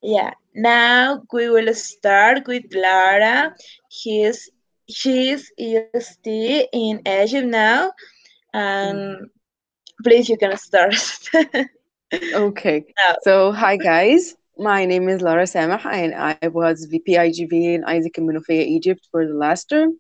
Yeah. Now we will start with Lara. He's she's EST in Egypt now, and Mhm. please you can start. Okay. Now. So, hi guys. My name is Lara Samah, and I was VP IGV in Isaac and Menofia, Egypt for the last term.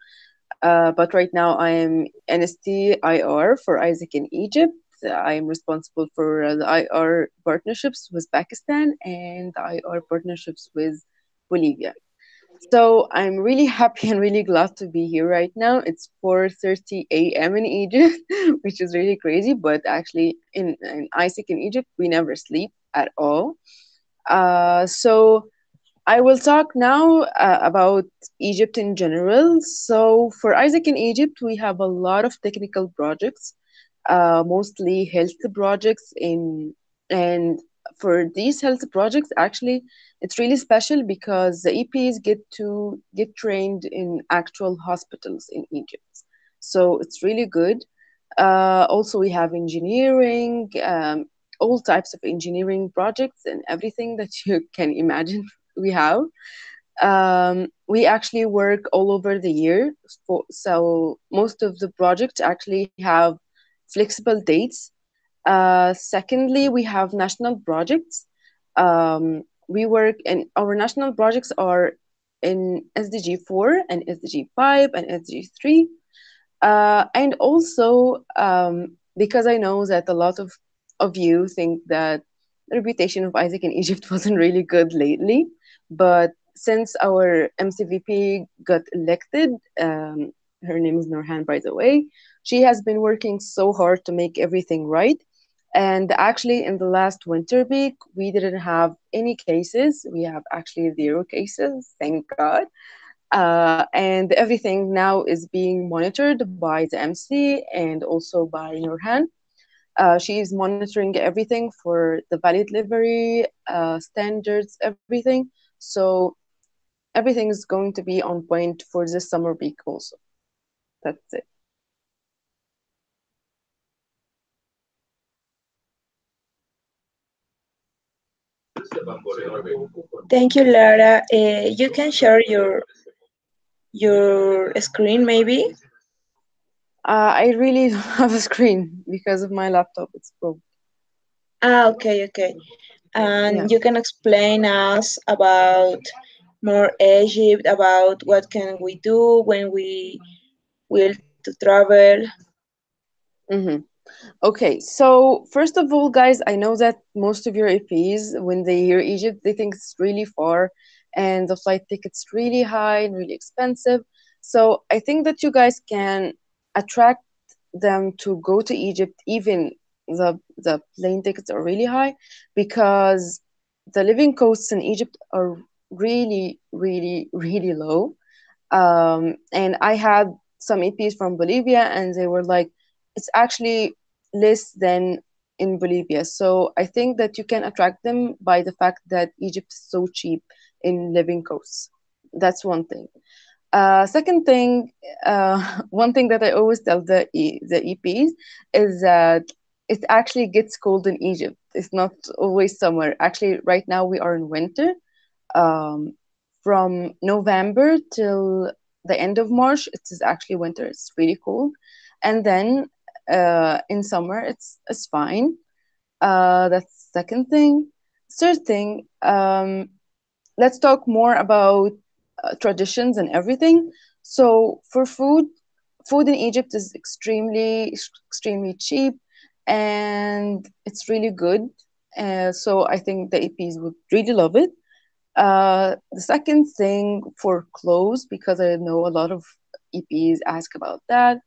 But right now I am NST IR for Isaac in Egypt. I am responsible for the IR partnerships with Pakistan and the IR partnerships with Bolivia. So I'm really happy and really glad to be here right now. It's 4:30 a.m. in Egypt, which is really crazy. But actually, in Isaac in Egypt, we never sleep at all. So I will talk now about Egypt in general. So for Isaac in Egypt, we have a lot of technical projects, mostly health projects and for these health projects, actually, it's really special because the EPs get to get trained in actual hospitals in Egypt. So it's really good. Also, we have engineering, all types of engineering projects and everything that you can imagine we have. We actually work all over the year. So most of the projects actually have flexible dates. Secondly, we have national projects. We work, and our national projects are in SDG 4 and SDG 5 and SDG 3. And also, because I know that a lot of you think that the reputation of Isaac in Egypt wasn't really good lately, but since our MCVP got elected, her name is Nurhan, by the way, she has been working so hard to make everything right. And actually, in the last winter week, we didn't have any cases. We have actually zero cases, thank God. And everything now is being monitored by the MC and also by Nurhan. She is monitoring everything for the valid delivery standards, everything. So everything is going to be on point for this summer week also. That's it. Thank you, Lara. You can share your screen, maybe. I really don't have a screen because of my laptop. It's broke. Ah, okay, okay. Yeah. And you can explain us about more Egypt, about what can we do when we will to travel. hmm Okay, so first of all, guys, I know that most of your APs, when they hear Egypt, they think it's really far and the flight ticket's really high and really expensive. So I think that you guys can attract them to go to Egypt, even the plane tickets are really high, because the living costs in Egypt are really, really, really low. And I had some EPs from Bolivia, and they were like, it's actually less than in Bolivia. So I think that you can attract them by the fact that Egypt is so cheap in living costs. That's one thing. Second thing, one thing that I always tell the EPs is that it actually gets cold in Egypt. It's not always summer. Actually, right now we are in winter, um, from November till the end of March. It is actually winter. It's really cold, and then in summer it's fine. That's second thing. Third thing, let's talk more about traditions and everything. So for food, food in Egypt is extremely cheap, and it's really good. So I think the APs would really love it. The second thing for clothes, because I know a lot of EPs ask about that.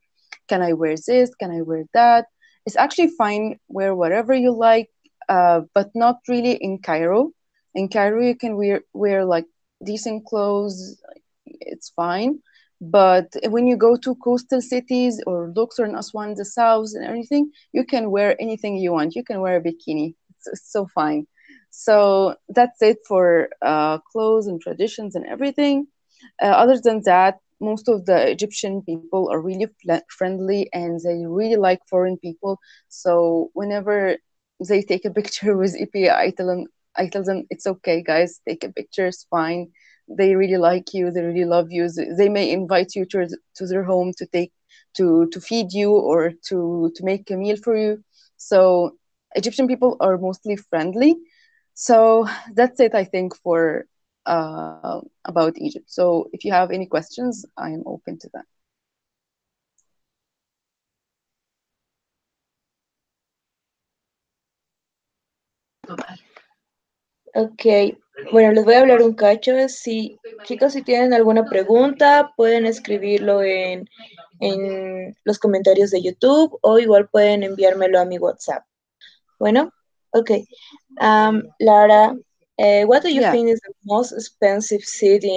Can I wear this? Can I wear that? It's actually fine, wear whatever you like, but not really in Cairo. In Cairo, you can wear like decent clothes. It's fine. But when you go to coastal cities or Luxor and Aswan in the south and everything, you can wear anything you want. You can wear a bikini. It's so fine. So that's it for clothes and traditions and everything. Other than that, most of the Egyptian people are really friendly and they really like foreign people. So whenever they take a picture with EPA, I tell them I tell them it's okay, guys. Take a picture. It's fine. They really like you. They really love you. They may invite you to their home to take to feed you or to make a meal for you. So Egyptian people are mostly friendly. So that's it, I think, for about Egypt. So if you have any questions, I am open to that. Ok, bueno, les voy a hablar un cacho. Si, chicos, si tienen alguna pregunta, pueden escribirlo en los comentarios de YouTube o igual pueden enviármelo a mi WhatsApp. Bueno, okay. Lara, what do you Yeah. think is the most expensive city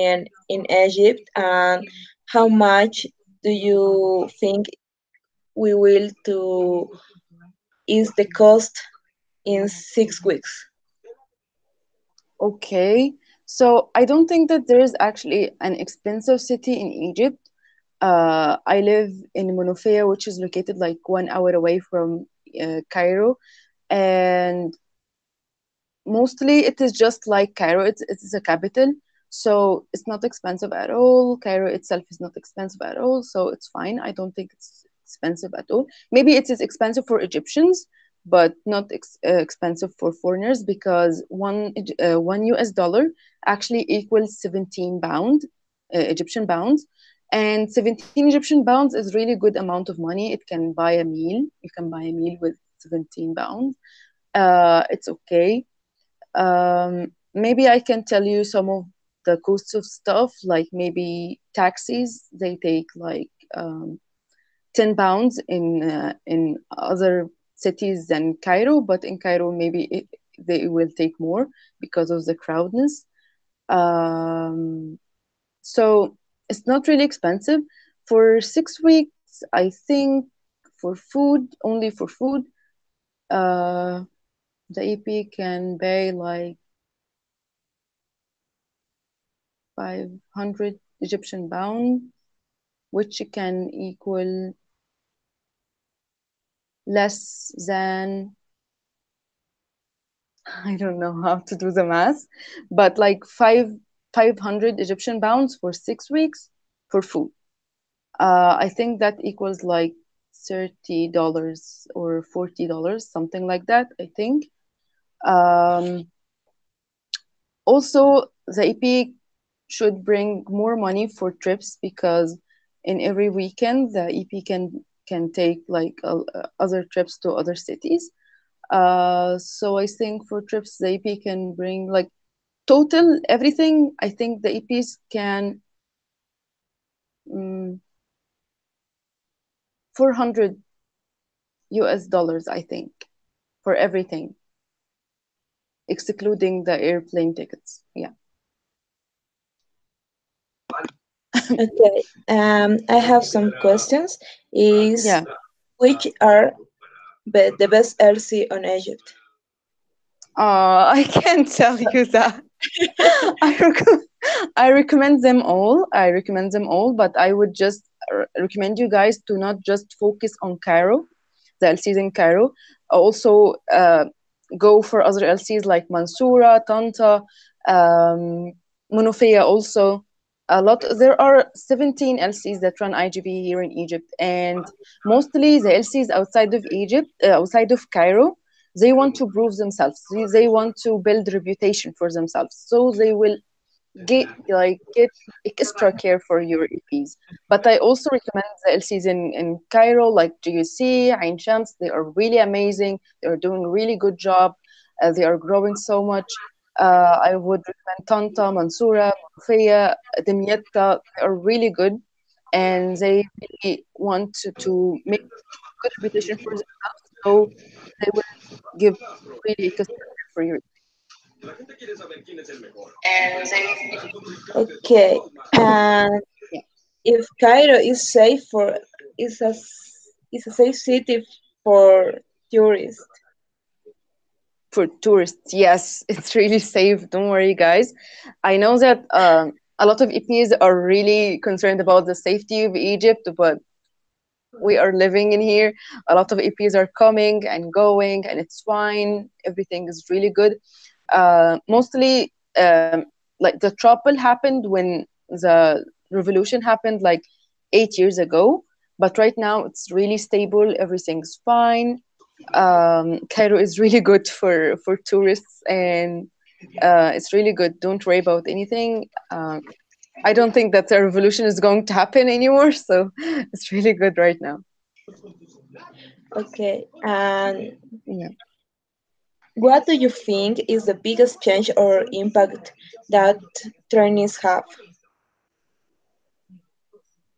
in Egypt, and how much do you think we will to is the cost in 6 weeks? Okay. So I don't think that there is actually an expensive city in Egypt. I live in Monofea, which is located like 1 hour away from Cairo, and mostly it is just like Cairo. It's a capital, so it's not expensive at all. Cairo itself is not expensive at all, so it's fine. I don't think it's expensive at all. Maybe it is expensive for Egyptians, but not expensive for foreigners because one US dollar actually equals 17 pound Egyptian pounds. And 17 Egyptian pounds is really good amount of money. It can buy a meal. You can buy a meal with 17 pounds. It's okay. Maybe I can tell you some of the costs of stuff, like maybe taxis. They take like 10 pounds in other cities than Cairo, but in Cairo maybe they will take more because of the crowdness. Um, so it's not really expensive. For 6 weeks, I think for food, only for food, uh, the EP can pay like 500 Egyptian pound, which can equal less than, I don't know how to do the math, but like 500 Egyptian pounds for 6 weeks for food. I think that equals like $30 or $40, something like that, I think. Um, Also, the EP should bring more money for trips because in every weekend the EP can take like other trips to other cities. So I think for trips the EP can bring like total everything. I think the EPs can 400 US dollars. I think for everything excluding the airplane tickets. Yeah, Okay, I have some questions. Is yeah. which are the best LC on Egypt? I can't tell you that. I I recommend them all. I recommend them all, but I would just recommend you guys to not just focus on Cairo, the LCs in Cairo. Also, go for other LCs like Mansoura, Tanta, um, Monofea. Also, a lot. There are 17 LCs that run IGB here in Egypt, and mostly the LCs outside of Egypt, outside of Cairo, they want to prove themselves. They want to build reputation for themselves, so they will get extra care for your EPs. But I also recommend the LCs in Cairo, like GUC, Ain Shams. They are really amazing. They are doing a really good job. They are growing so much. I would recommend Tanta, Mansoura, Mufaya, Damietta. They are really good, and they really want to make good reputation for themselves. So they will give really extra care for your. Okay, and Yeah. if Cairo is safe for is a safe city for tourists. For tourists, yes, it's really safe. Don't worry, guys. I know that a lot of EPs are really concerned about the safety of Egypt, but we are living in here. A lot of EPs are coming and going, and it's fine. Everything is really good. Mostly, like the trouble happened when the revolution happened like 8 years ago. But right now it's really stable. Everything's fine. Cairo is really good for tourists, and it's really good. Don't worry about anything. I don't think that a revolution is going to happen anymore, so it's really good right now. Okay, and Yeah. what do you think is the biggest change or impact that trainees have?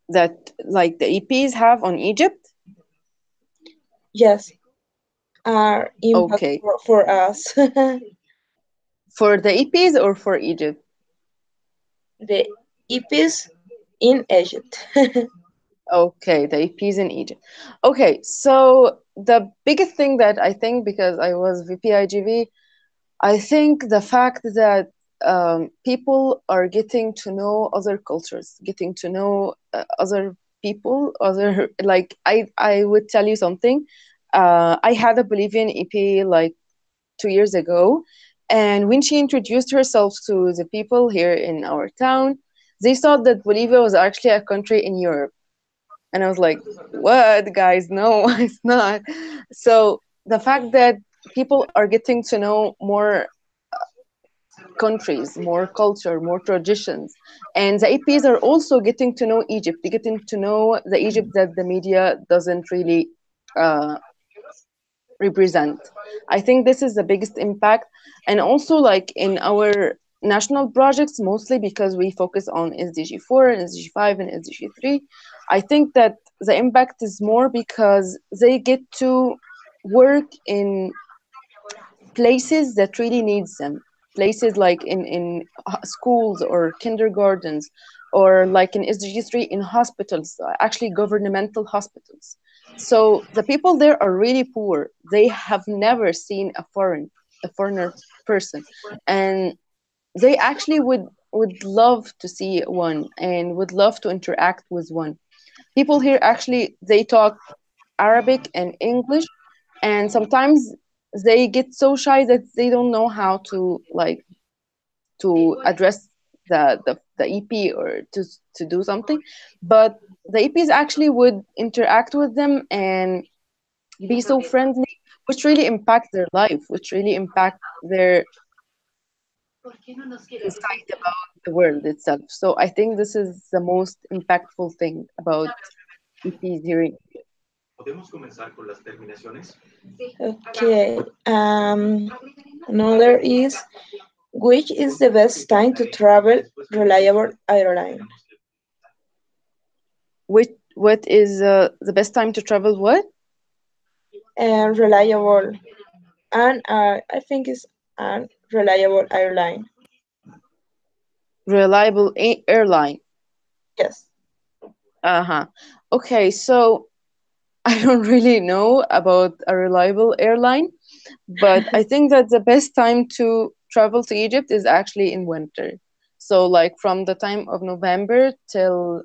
That like the EPs have on Egypt. Yes, our impact Okay, for us. for the EPs or for Egypt? The EPs in Egypt. Okay, the EPs in Egypt. Okay, so the biggest thing that I think, because I was VPIGV, I think the fact that people are getting to know other cultures, getting to know other people, other like I would tell you something. I had a Bolivian EP like 2 years ago, and when she introduced herself to the people here in our town, they thought that Bolivia was actually a country in Europe, and I was like, "What, guys? No, it's not." So the fact that people are getting to know more countries, more culture, more traditions. And the APs are also getting to know Egypt. They're getting to know the Egypt that the media doesn't really uh, represent. I think this is the biggest impact. And also, like in our national projects, mostly because we focus on SDG 4 and SDG 5 and SDG 3, I think that the impact is more because they get to work in places that really needs them, places like in schools or kindergartens, or like in SDG 3 in hospitals, actually governmental hospitals. So the people there are really poor. They have never seen a foreigner person, and they actually would love to see one and would love to interact with one. People here actually they talk Arabic and English, and sometimes they get so shy that they don't know how to like to address the EP or to do something. But the EPs actually would interact with them and be so friendly, which really impact their life, which really impact their insight about the world itself. So I think this is the most impactful thing about EPs here in. Okay. Another is, which is the best time to travel reliable airline? What is the best time to travel? What? And reliable, and I think it's an reliable airline. Reliable airline. Yes. Uh-huh. Okay, so I don't really know about a reliable airline, but I think that the best time to travel to Egypt is actually in winter. So like from the time of November till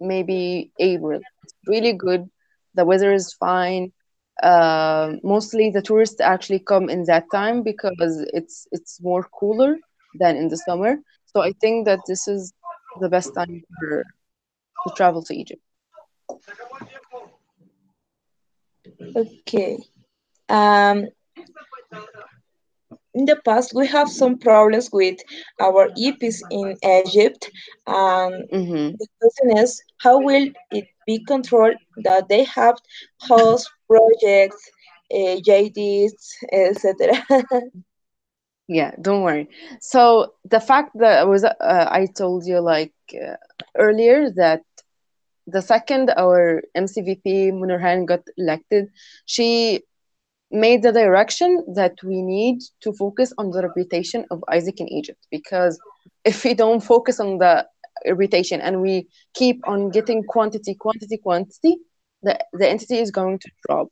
maybe April. It's really good. The weather is fine. Mostly the tourists actually come in that time because it's more cooler than in the summer. So I think that this is the best time to travel to Egypt. Okay. Um, in the past, we have some problems with our EPs in Egypt. Mm-hmm. The question is, how will it be controlled that they have host projects, JDs, etc.? Yeah, don't worry. So the fact that I told you like earlier that the second our MCVP Munirhan got elected, she made the direction that we need to focus on the reputation of Isaac in Egypt, because if we don't focus on the reputation and we keep on getting quantity, the entity is going to drop.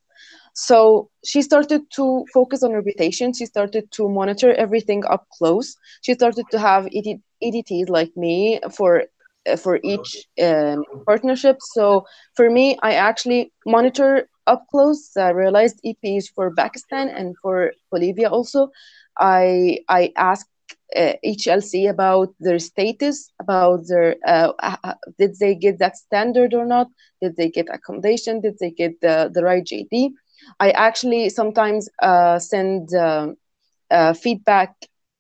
So she started to focus on reputation. She started to monitor everything up close. She started to have EDTs like me for each partnership. So for me, I actually monitor up close the realized EPs for Pakistan and for Bolivia also. I ask each LC about their status, about their did they get that standard or not? Did they get accommodation? Did they get the right JD? I actually sometimes send feedback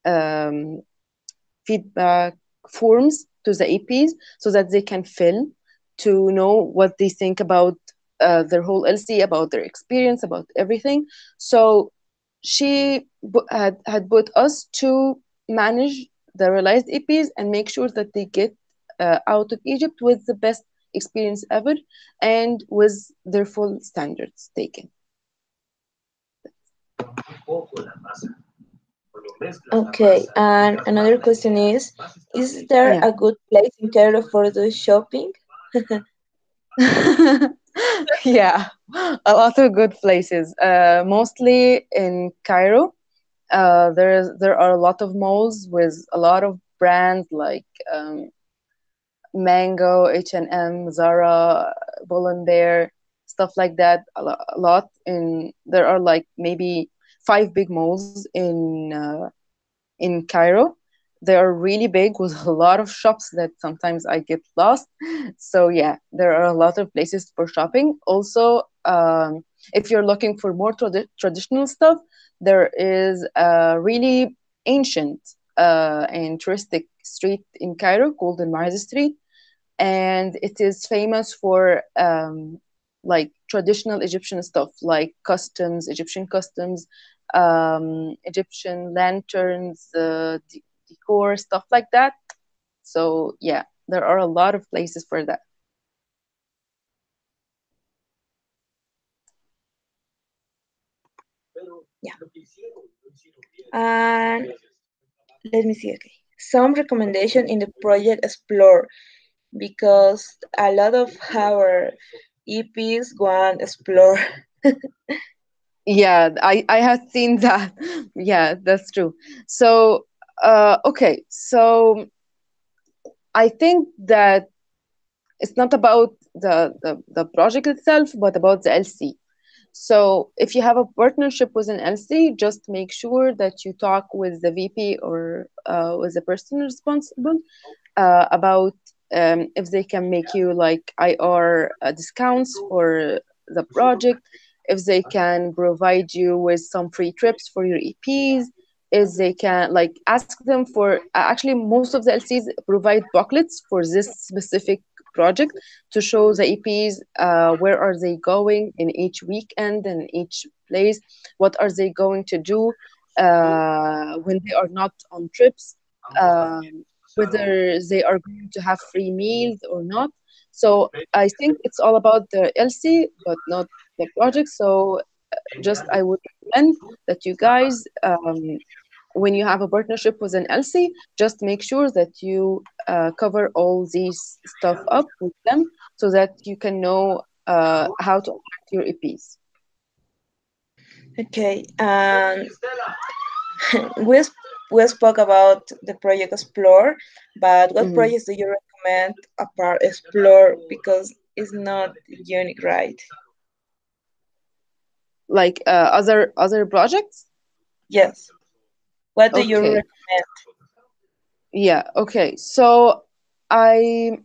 um, feedback forms to the APs so that they can fill to know what they think about their whole LC, about their experience, about everything. So had put us to manage the realized APs and make sure that they get out of Egypt with the best experience ever and with their full standards taken. Okay, and another question is there Yeah. a good place in Cairo for the shopping? Yeah, a lot of good places. Mostly in Cairo. There are a lot of malls with a lot of brands like Mango, H&M, Zara, Bull and Bear, stuff like that. A lot. In there are like maybe five big malls in Cairo. They are really big with a lot of shops that sometimes I get lost. So yeah, there are a lot of places for shopping. Also, if you're looking for more traditional stuff, there is a really ancient and touristic street in Cairo called the Marz Street, and it is famous for like traditional Egyptian stuff, like customs, Egyptian customs, Egyptian lanterns, decor, stuff like that. So yeah, there are a lot of places for that. Yeah. And let me see. Okay, some recommendation in the project Explore because a lot of our EPs want Explore. Yeah, I had seen that. Yeah, that's true. So okay, so I think that it's not about the project itself, but about the LC. So if you have a partnership with an LC, just make sure that you talk with the VP or with the person responsible about if they can make you like IR discounts for the project, if they can provide you with some free trips for your EPs, if they can like ask them for actually most of the LCs provide booklets for this specific project to show the EPs where are they going in each weekend and each place, what are they going to do when they are not on trips, whether they are going to have free meals or not. So I think it's all about the LC, but not the project. So just I would recommend that you guys, when you have a partnership with an LC, just make sure that you cover all these stuff up with them so that you can know how to attract your EPs. Okay, and we we spoke about the project Explore, but what Mhm. projects do you recommend apart Explore because it's not unique, right? Like other projects. Yes. What do you Okay. recommend? Yeah, okay. So I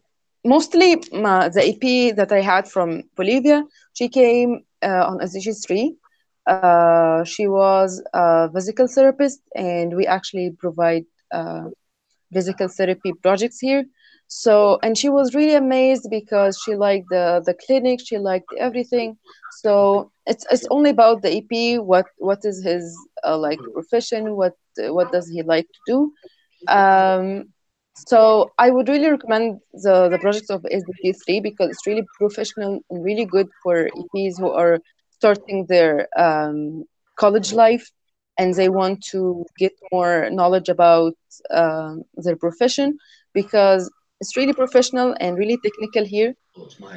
mostly the EP that I had from Bolivia, she came on SDG3. She was a physical therapist, and we actually provide physical therapy projects here. So, and she was really amazed because she liked the clinic, she liked everything. So it's only about the EP. What is his like profession? What does he like to do? Um, so I would really recommend the project of SDG3 because it's really professional and really good for EPs who are starting their college life and they want to get more knowledge about their profession because it's really professional and really technical here.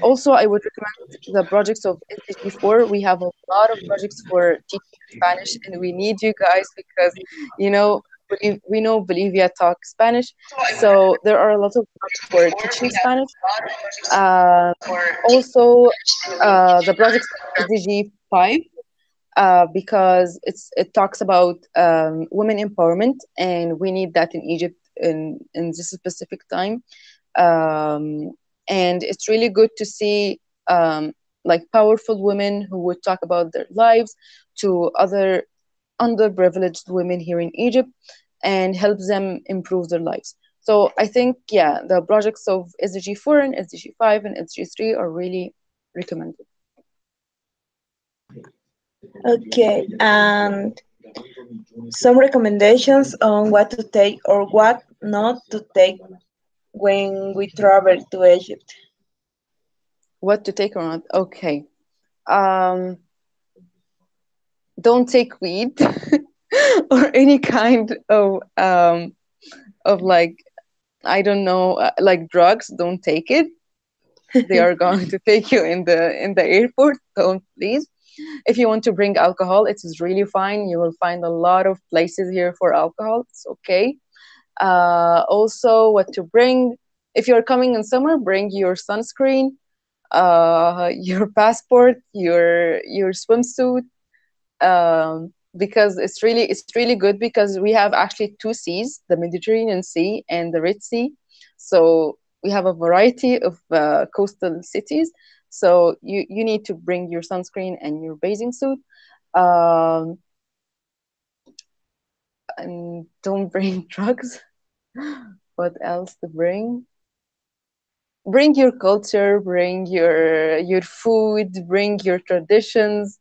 Also, I would recommend the projects of SDG4. We have a lot of projects for teaching Spanish, and we need you guys because, you know, we know Bolivia talk Spanish, so there are a lot of projects for teaching Spanish. Uh, Also, the projects of SDG 5. because it talks about women empowerment, and we need that in Egypt in this specific time. Um, and it's really good to see like powerful women who would talk about their lives to other underprivileged women here in Egypt and help them improve their lives. So I think, yeah, the projects of SDG 4 and SDG 5 and SDG 3 are really recommended. Okay, and some recommendations on what to take or what not to take when we travel to Egypt. What to take or not? Okay. Um, don't take weed or any kind of like, I don't know, like drugs. Don't take it. They are going to take you in the airport. Don't, please. If you want to bring alcohol, it is really fine. You will find a lot of places here for alcohol. It's okay. Also, what to bring? If you're coming in summer, bring your sunscreen, your passport, your swimsuit, because it's really good because we have actually two seas, the Mediterranean Sea and the Red Sea. So we have a variety of coastal cities. So you need to bring your sunscreen and your bathing suit. Um, and don't bring drugs. What else to bring? Bring your culture, bring your food, bring your traditions,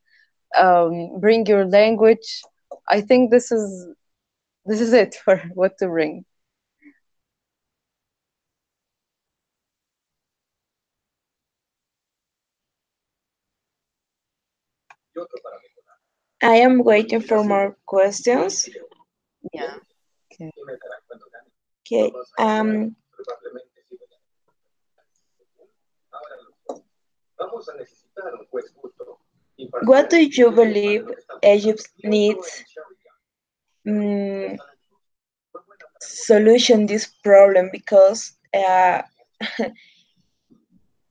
bring your language. I think this is it for what to bring. I am waiting for more questions. Yeah. Okay. Okay. What do you believe Egypt needs mm, solution this problem? Because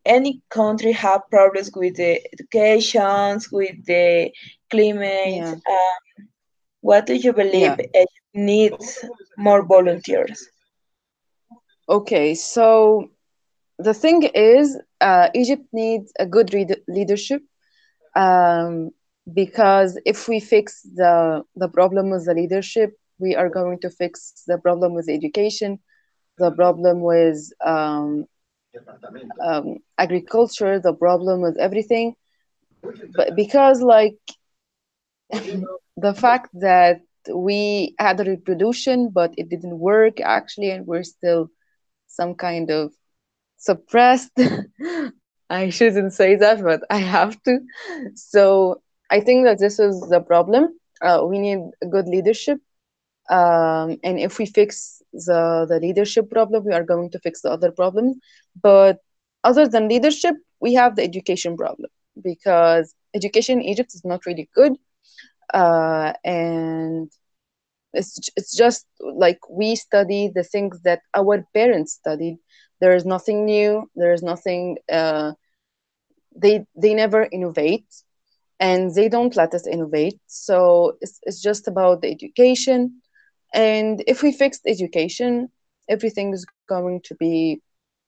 any country have problems with the educations, with the climate. Yeah. What do you believe Yeah. Egypt needs more volunteers? Okay. So the thing is, Egypt needs a good leadership, um, because if we fix the problem with the leadership, we are going to fix the problem with education, the problem with agriculture, the problem with everything. But because like the fact that we had a reproduction, but it didn't work actually, and we're still some kind of suppressed. I shouldn't say that, but I have to. So I think that this is the problem. We need good leadership. And if we fix the leadership problem, we are going to fix the other problems. But other than leadership, we have the education problem because education in Egypt is not really good. And it's just like we study the things that our parents studied. There is nothing new. There is nothing. They never innovate, and they don't let us innovate. So it's just about the education. And if we fix education, everything is going to be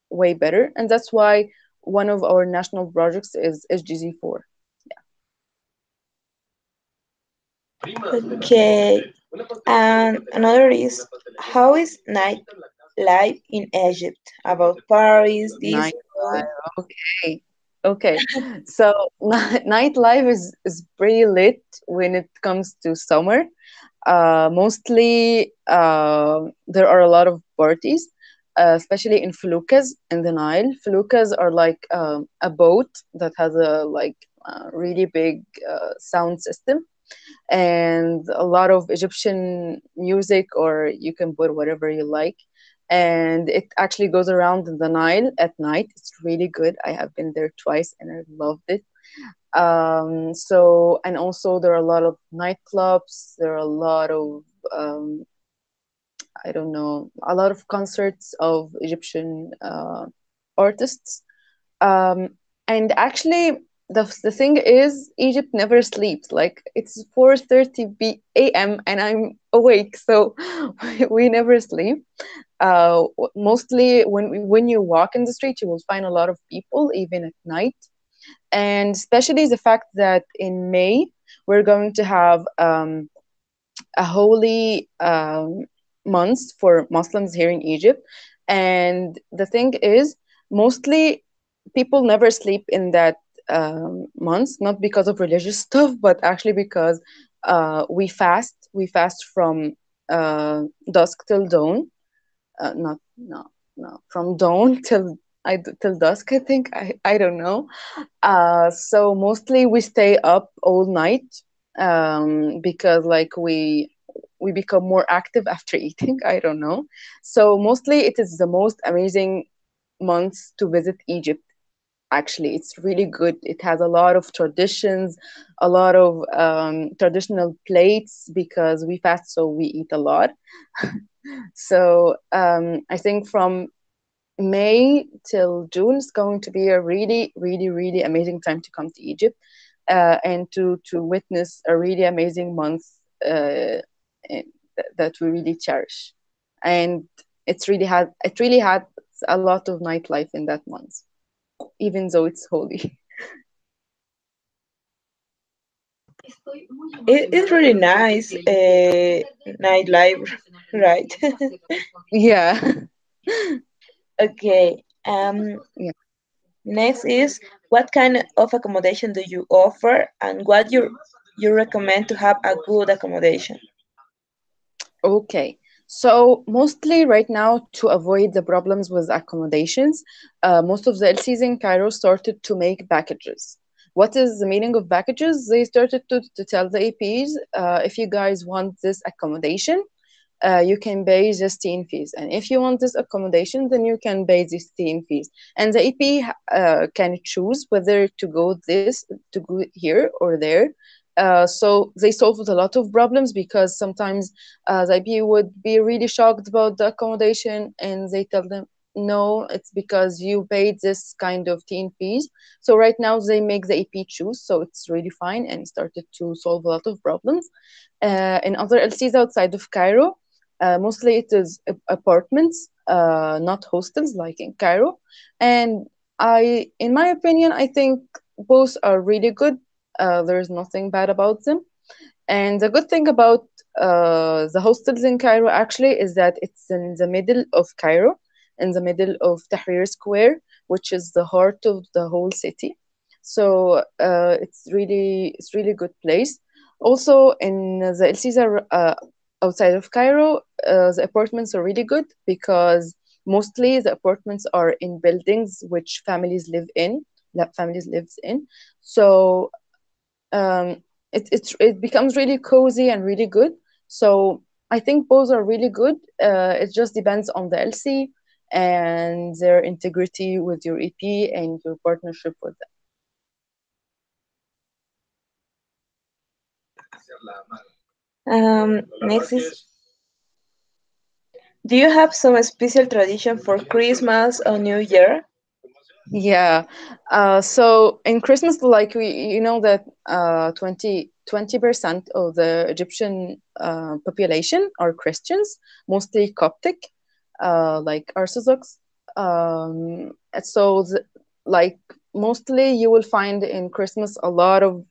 way better. And that's why one of our national projects is SGZ4. Okay. And another is how is night life in Egypt? About Paris, this food. Nightlife. Okay. Okay. So nightlife is pretty lit when it comes to summer. Mostly, there are a lot of parties, especially in felucas in the Nile. Felucas are like a boat that has a like really big sound system and a lot of Egyptian music, or you can put whatever you like. And it actually goes around in the Nile at night. It's really good. I have been there twice and I loved it. So, and also there are a lot of nightclubs. There are a lot of, um, I don't know, a lot of concerts of Egyptian artists. Um, and actually, the thing is, Egypt never sleeps. Like it's 4:30 a.m. and I'm awake, so we never sleep. Mostly when you walk in the street, you will find a lot of people even at night, and especially the fact that in May we're going to have a holy month for Muslims here in Egypt. And the thing is, mostly people never sleep in that month, not because of religious stuff, but actually because we fast. We fast from dusk till dawn. Not no no from dawn till dusk. I think I don't know. So mostly we stay up all night because like we become more active after eating. I don't know. So mostly it is the most amazing months to visit Egypt. Actually, it's really good. It has a lot of traditions, a lot of traditional plates because we fast, so we eat a lot. So I think from May till June is going to be a really, really, really amazing time to come to Egypt and to witness a really amazing month that we really cherish. And it really had a lot of nightlife in that month, even though it's holy. It's really nice nightlife, right? Yeah. Okay. Yeah. Next is what kind of accommodation do you offer and what you recommend to have a good accommodation? Okay. So mostly right now, to avoid the problems with accommodations, most of the LCs in Cairo started to make packages. What is the meaning of packages? They started to tell the APs, if you guys want this accommodation, you can pay the teen fees. And if you want this accommodation, then you can pay these teen fees. And the EP can choose whether to go here or there. So they solved a lot of problems because sometimes the EP would be really shocked about the accommodation and they tell them, no, it's because you paid this kind of teen fees. So right now they make the EP choose. So it's really fine and started to solve a lot of problems. In other LCs outside of Cairo, mostly it is apartments, not hostels like in Cairo. And in my opinion, I think both are really good. There's nothing bad about them. And the good thing about the hostels in Cairo actually is that it's in the middle of Cairo, in the middle of Tahrir Square, which is the heart of the whole city. So it's really good place. Also in the El Caesar outside of Cairo, the apartments are really good because mostly the apartments are in buildings which families lives in. So it becomes really cozy and really good. So I think both are really good. It just depends on the LC and their integrity with your EP and your partnership with them. Next is, do you have some special tradition for Christmas or New Year? Yeah. So in Christmas, like you know that 20% of the Egyptian population are Christians, mostly Coptic, like Orthodox. So like mostly you will find in Christmas a lot of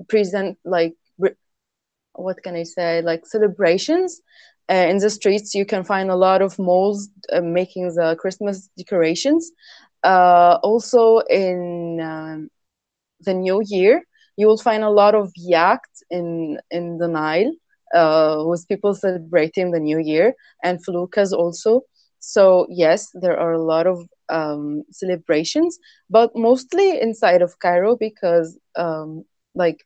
present like what can I say, like celebrations. In the streets, you can find a lot of malls making the Christmas decorations. Also, in the New Year, you will find a lot of yachts in the Nile with people celebrating the New Year and feluccas also. So yes, there are a lot of celebrations, but mostly inside of Cairo because like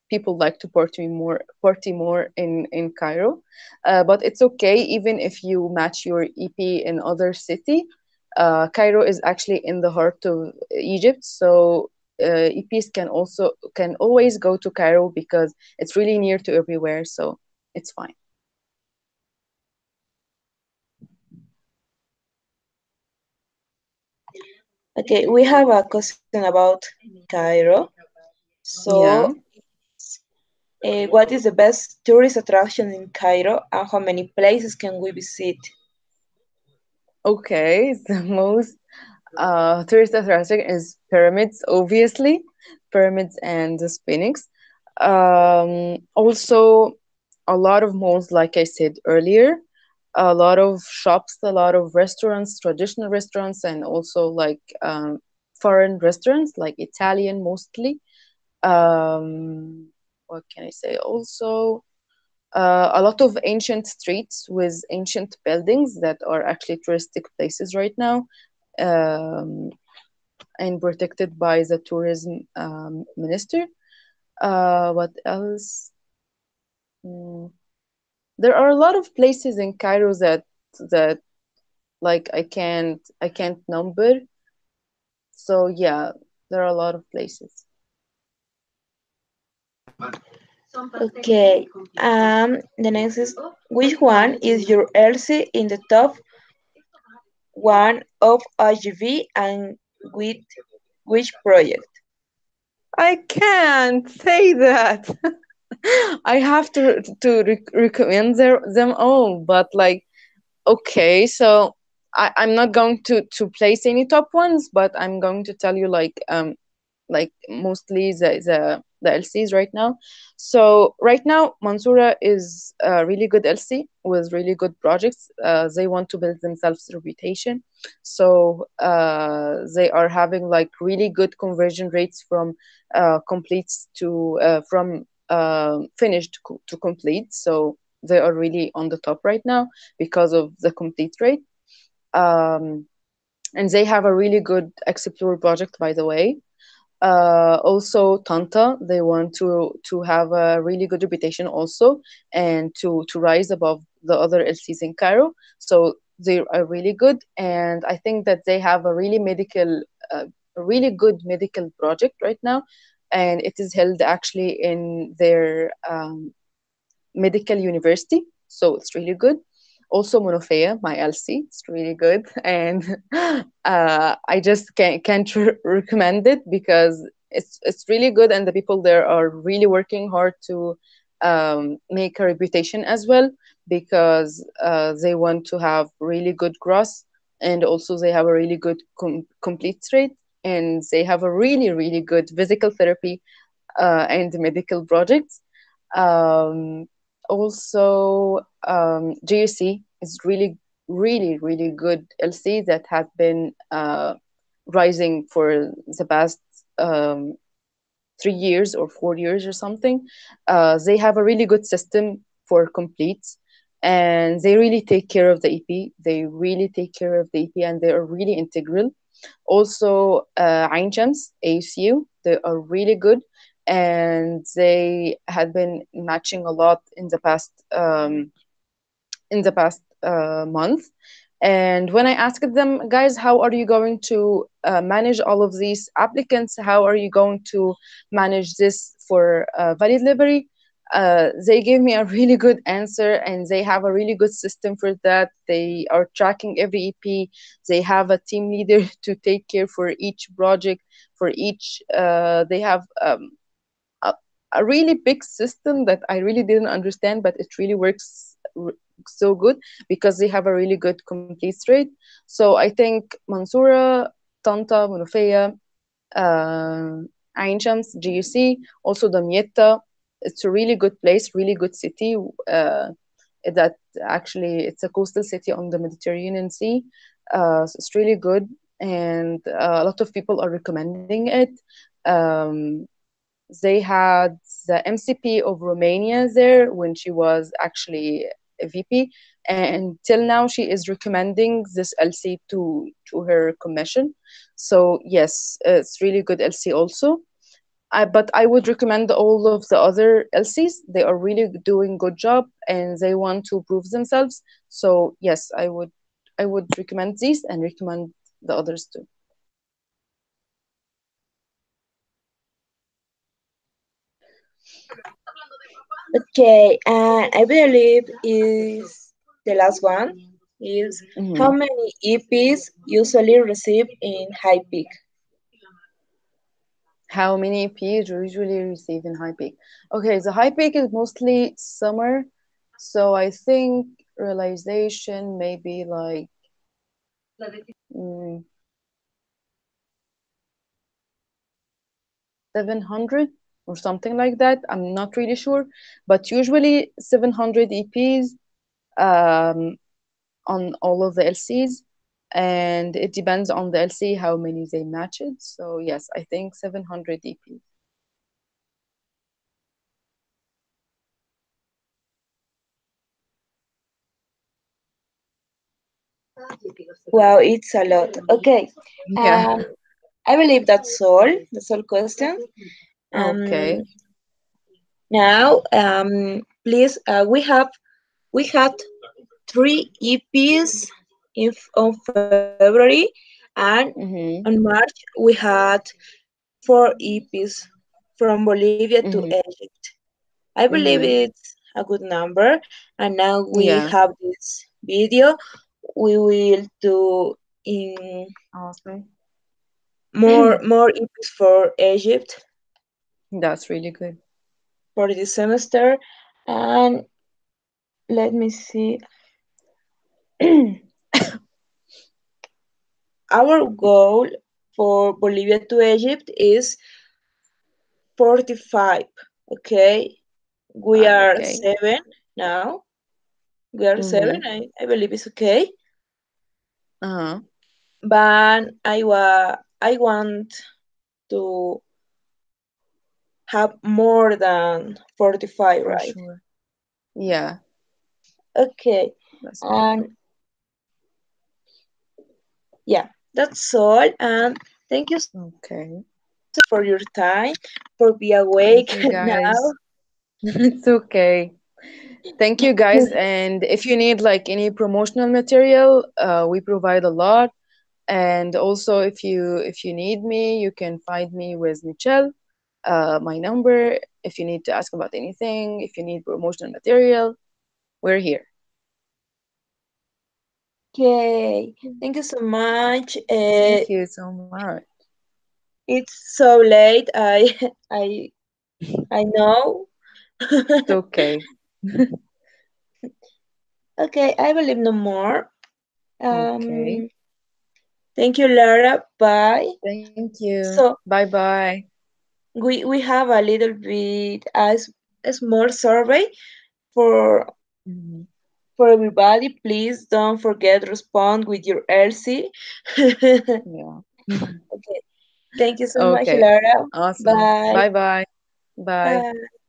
people like to party more in Cairo. But it's okay even if you match your EP in other city. Cairo is actually in the heart of Egypt, so EPs can always go to Cairo because it's really near to everywhere, so it's fine. Okay, we have a question about Cairo. So, Yeah. what is the best tourist attraction in Cairo and how many places can we visit? Okay. The most tourist attraction is pyramids, obviously, pyramids and the Sphinx. Also, a lot of malls, like I said earlier, a lot of shops, a lot of restaurants, traditional restaurants, and also like foreign restaurants, like Italian mostly. What can I say? Also, a lot of ancient streets with ancient buildings that are actually touristic places right now, um, and protected by the tourism minister. What else? Mm, there are a lot of places in Cairo that like I can't number. So yeah, there are a lot of places. Okay, the next is which one is your LC in the top one of IGV and with which project? I can't say that. I have to recommend them all, but like okay, so I'm not going to place any top ones, but I'm going to tell you like mostly the LCs right now. So right now, Mansoura is a really good LC with really good projects. They want to build themselves reputation, so they are having like really good conversion rates from completes to from finished to complete. So they are really on the top right now because of the complete rate. Um, and they have a really good explore project, by the way. Also Tanta, they want to have a really good reputation also, and to rise above the other LCs in Cairo. So they are really good, and I think that they have a really good medical project right now, and it is held actually in their medical university, so it's really good. Also, Monofea, my LC, it's really good, and I just can't recommend it because it's really good, and the people there are really working hard to make a reputation as well because they want to have really good gross, and also they have a really good complete rate, and they have a really good physical therapy and medical projects. Um, Also, GUC is really good LC that have been rising for the past 3 years or 4 years or something. They have a really good system for completes, and they really take care of the EP. They really take care of the EP, and they are really integral. Also, Ain Shams, ASU, they are really good, and they had been matching a lot in the past month. And when I asked them, guys, how are you going to manage all of these applicants? How are you going to manage this for valid delivery? They gave me a really good answer, and they have a really good system for that. They are tracking every EP. They have a team leader to take care for each project. For each, they have a, a really big system that I really didn't understand, but it really works so good because they have a really good complete rate. So I think Mansoura, Tanta, Munufeya, Ain Shams, GUC, also Damietta. It's a really good place, really good city. That actually it's a coastal city on the Mediterranean Sea. So it's really good, and a lot of people are recommending it. Um, they had the MCP of Romania there when she was actually a VP, and till now she is recommending this LC to her commission. So yes, it's really good LC also. But I would recommend all of the other LCs. They are really doing good job and they want to prove themselves. So yes, I would recommend these and recommend the others too. Okay, and I believe is the last one. is how Mm-hmm. many EPs usually receive in high peak? How many peas you usually receive in high peak? Okay, the high peak is mostly summer, so I think realization maybe like mm, 700 or something like that. I'm not really sure, but usually 700 EPs um, on all of the LCs, and it depends on the LC how many they matched. So yes, I think 700 EPs. Wow, it's a lot. Okay. Yeah. Um, I believe that's all. That's all questions. Um, Okay. now, please, we had three EPs on February, and on Mm-hmm. March we had four EPs from Bolivia to Mm-hmm. Egypt. I believe Mm-hmm. it's a good number, and now we Yeah. have this video. We will do in Awesome. more EPs for Egypt That's really good. for this semester, and let me see. Our goal for Bolivia to Egypt is 45. Okay, we are Okay. seven now. We are seven. Mm-hmm. I believe it's okay. Uh-huh. But I want to have more than 45, For right? sure. Yeah, Okay. that's really good. And yeah, that's all. And thank you so Okay. much for your time, for be Thank awake you, now. guys. It's okay. Thank you, guys. And if you need like any promotional material, we provide a lot. And also, if you need me, you can find me with Michelle. My number. If you need to ask about anything, if you need promotional material, we're here. Okay. Thank you so much. Thank you so much. It's so late. I I know. It's okay. Okay, I believe no more. Okay. Um, thank you, Lara. Bye. Thank you. So Bye bye. we have a little bit as a small survey for Mhm. everybody. Please don't forget respond with your LC. Okay. Yeah. Thank you so much, Okay. Lara. Awesome. Bye. Bye bye. Bye. Bye.